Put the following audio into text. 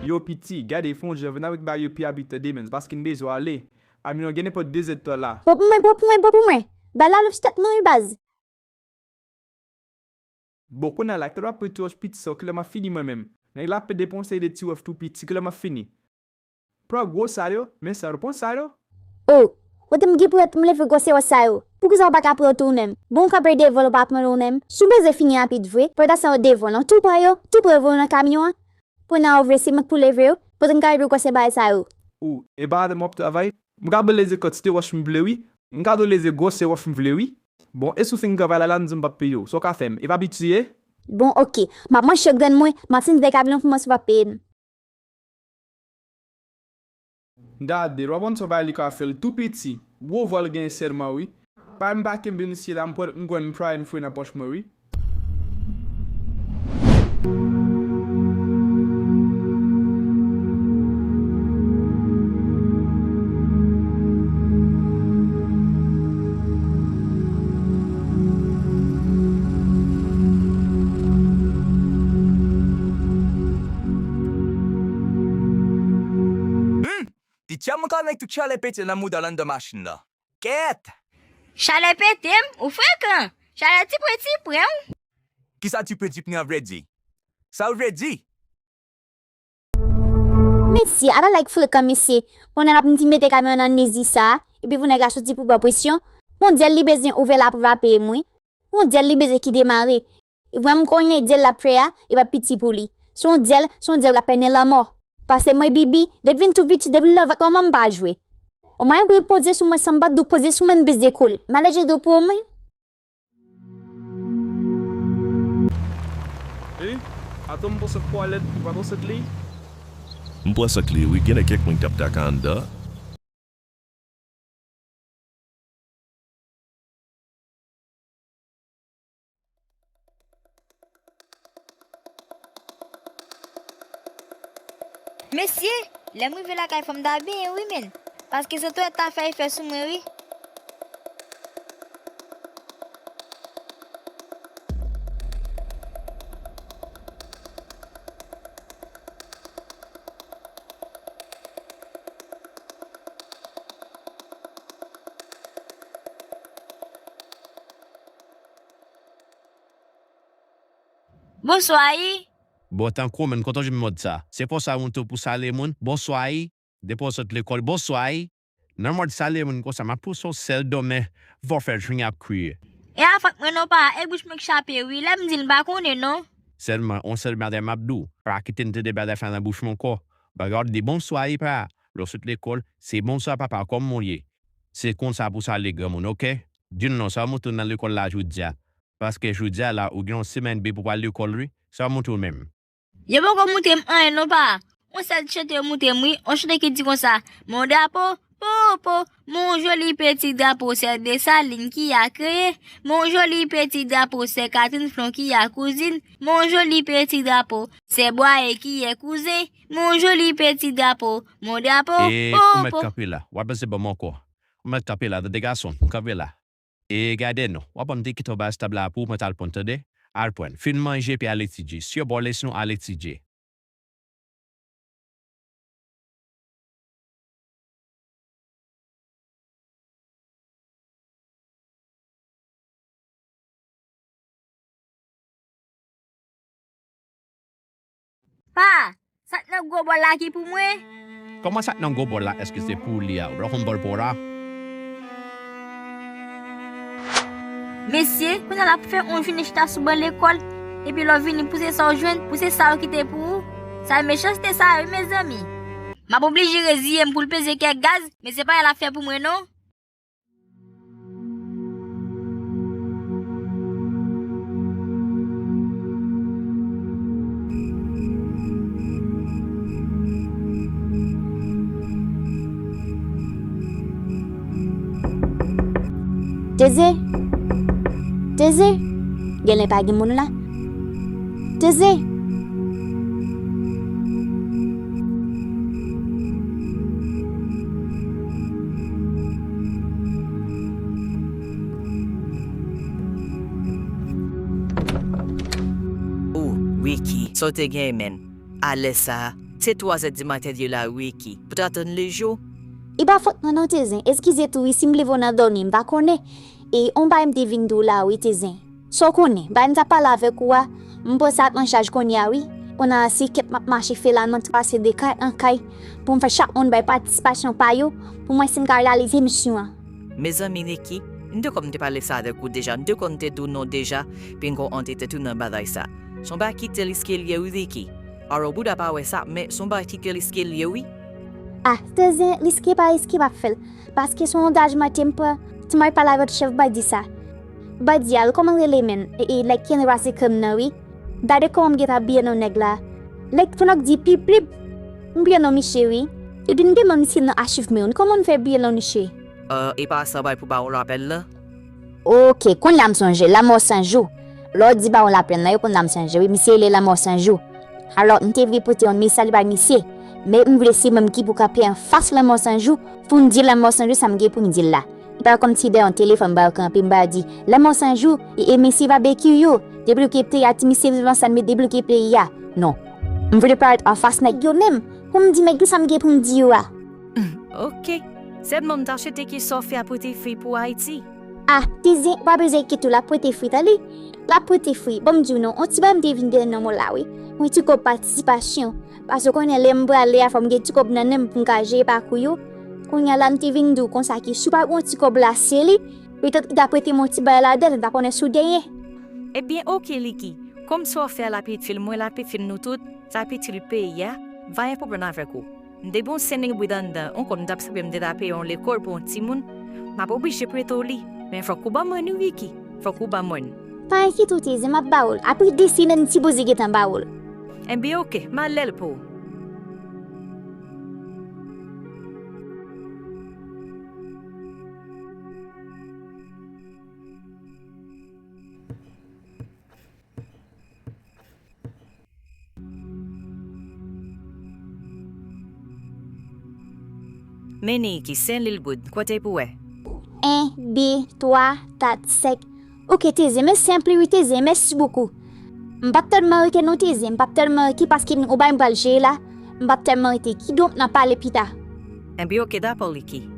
Yo piti, gade fon je vena wik ba yo pi habite demen, paske n bezo ale. Ami non gene pot dezet to la. Pou mwen. Ba la lop stat mwen yu baz. Bon, kon a la, te do apre tou piti so, ke le ma fini mwen men. Nèk la pe deponse de ti waf tou piti, ke le ma fini. Pro gwo sa yo, men sa repon sa yo. Oh, wote mgi pou et mle fe gose wasa yo. Pou kousa wap apre otounem. Bon kapre devol wap apre onem. Sou beze fini apit vwe, pou da sa yo devol nan tout pa yo, tout pou evol nan kamyon. Pou nan ovre si mek pou levre yo, pou ten karibe gose bay sa yo. Ou, e ba de mop travay, mga be leze kote wash mblewi, mga do leze gose wash mblewi. Bon, e sou fin gava la lan zin bape yo, so ka fem, e va bituye? Bon, ok, ma man chok den mwen, matin dek avilon pou mwen sou vapen. Dade, robon so bay li ka fel tout piti, wo vol gen serma wi. Pa mba kem bin si la mpor ngwen mpra en fwe na poch mwa wi. Tia mwen kan mek tou chale pete nan mou dalan de machin la. Ket! Chale petem, ou frekran? Chale ti pren? Ki sa ti peti pren vredi? Sa ou vredi? Messi, ada like frekan messi. Ponen ap nti mete kamyon nan nezi sa, epi vounen ga choti pou ba presyon. Mon diel li bezin ouve la pou vape mwen. Mon diel li bezin ki demare. E vwem konye diel la prea, e va piti pou li. Son diel la pene la mort. Parce moi bibi, devine tout vite, devine la va maman ba jouer. O mwen pou pose sou mwen samba do pose sou mwen bez dekol. Malaje do pou mwen. E, ato mpo se poalet, mpo se kli? Mpo se kli, oui, gene kek mwen tap tak an da. Mesye, le mwen ve la kay fom da ben, oui men. Paske se to ta fay fè sou mwen, oui. Bonsoir. Bon, tan kou men, konton jim mod sa. Se po sa moun tou pou sale moun, bonsoir, depo sot l'ekol, bonsoir. Nan mod sale moun ko sa ma pou so sel dome, vo fè jring ap kouye. E a fak mwen nou pa, e bouch mwen kchape, oui, la mdil bakone, non? Selman, on sel bade mabdou, pra kitin te de bade fan la bouch mon ko. Bagard di bonsoir pa, lo sot l'ekol, se bonsoir papa kom moun ye. Se kon sa pou sale gamoun, ok? Din non, sa moun tou nan l'ekol la joudia. Paske joudia la ou gyon semen be pou pal l'ekol ri, sa moun tou mèm. Ye bon kon moutem an, non pa? On sel chete moutem, oui, on chete ki di kon sa. Mon dapo, mon joli petit dapo, c'est de Saline qui a créé. Mon joli petit dapo, c'est Catherine Flon qui a cousine. Mon joli petit dapo, c'est Boye qui est cousin. Mon joli petit dapo, mon dapo, ou met kape la, wap se bon mon ko. Ou met kape la, de gason, kape la. E gade nou, wap an de kito ba stabla pou met alponte de. Alpwen, fin manje pi aletije, syo bo les nou aletije. Pa, sat nan go bol la ki pou mwen? Koman sat nan go bol la eske se pou li ya, ou brakon bol pou ra? Mesye, pou nan la pou fè on jwene chita sou ban l'ekol, epi lò vini pouse sa ou jwen, pouse sa ou kite pou ou. Sa me chaste sa ou, mes ami. Ma pou oblige reziye m pou l'peze kek gaz, mais se pa yon la fè pou mwen, non? Deze, gen pa gen moun la. Deze. Wiki, so te gen men. Ale sa, C'est 3h du matin de la wiki. Pour attendre les jours. Iba faute non tezen. Excusez tout ici me levo na dormir ba connaît et on ba me devine do là oui tezen. So connaît. Ba m'ta parler avec quoi? M'po ça en charge connaît oui. On a si que marché fait là m'ta passer des cas en cas pour me faire chaque on ba participation pa yo pour moi sin réaliser mission. Mes amis Niki, nous comme te parler ça de coup déjà, nous compter tout non déjà, puis on était tout dans bataille ça. Son ba quitter l'escalier ou Niki. Alors au bout d'abord ça, mais son ba quitter l'escalier oui. Ah, tezen liske pa fait parce que son engagement tempo, tu m'as parlé avec chef ba di ça. Ba di al comment les men et like ken rase comme na oui. Dade comme geta bien no negla. Like tu nak di pip pip. Bien no mi chéri. Tu din de mon sin achievement comment faire bien no chéri. Et pas ça va pour ba on rappelle là. OK, kon la me songe la mort sans jour. L'autre dit ba on la prenne na yo kon la me songe oui, monsieur la mort sans jour. Alors, on te vi pote on message ba monsieur. Mais on voulait si même qui pour caper en face la mort sans jour, pour me dire la mort sans jour ça me gay pour me dire là. Pas comme si d'un téléphone ba camper m'a dit la mort sans jour et monsieur va barbecue yo, débloquer play à monsieur vivant ça me débloquer play ya. Non. On voulait pas en face nèg yo même. Pour me dire mec ça me gay pour me dire wa. OK. C'est mon t'acheter qui s'offre à pote free pour Haïti. Ah, disais pas besoin que tout la pote free tali. La pote free, bon Dieu non, on ti ba me deviner non là oui. On tu ko participation. Parce qu'on est l'embre aller à femme tu ko nanem pour engager pa kuyo. Qu'on y a l'anti vindu kon sa ki super bon ti ko blaser li. Peut-être d'après mon ti balade da connait soudain. Eh bien OK Liki. Comme ça faire la petite film, moi la petite film nous tout, ça petit le pays va un problème avec vous. Des bons sending bidanda, on connait d'absent me d'aper on l'école pour un petit monde. Ma pas obligé pour être li. Mais faut qu'on ba moi nous Wiki. Faut qu'on ba moi. Pas qui tout est ma baoul. Après dessiner un petit bozi qui est en baoul. Eh bien OK, ma l'elle pour. Meni qui sent l'île bout, quoi t'es pour 1, 2, 3, 4, 5. OK, tes mais simple oui tes merci beaucoup. M'bapter marqué non tes m'bapter marqué parce qu'il ou ba m'balger là. M'bapter marqué qui donc n'a pas le pita. Eh bien OK d'accord Liki.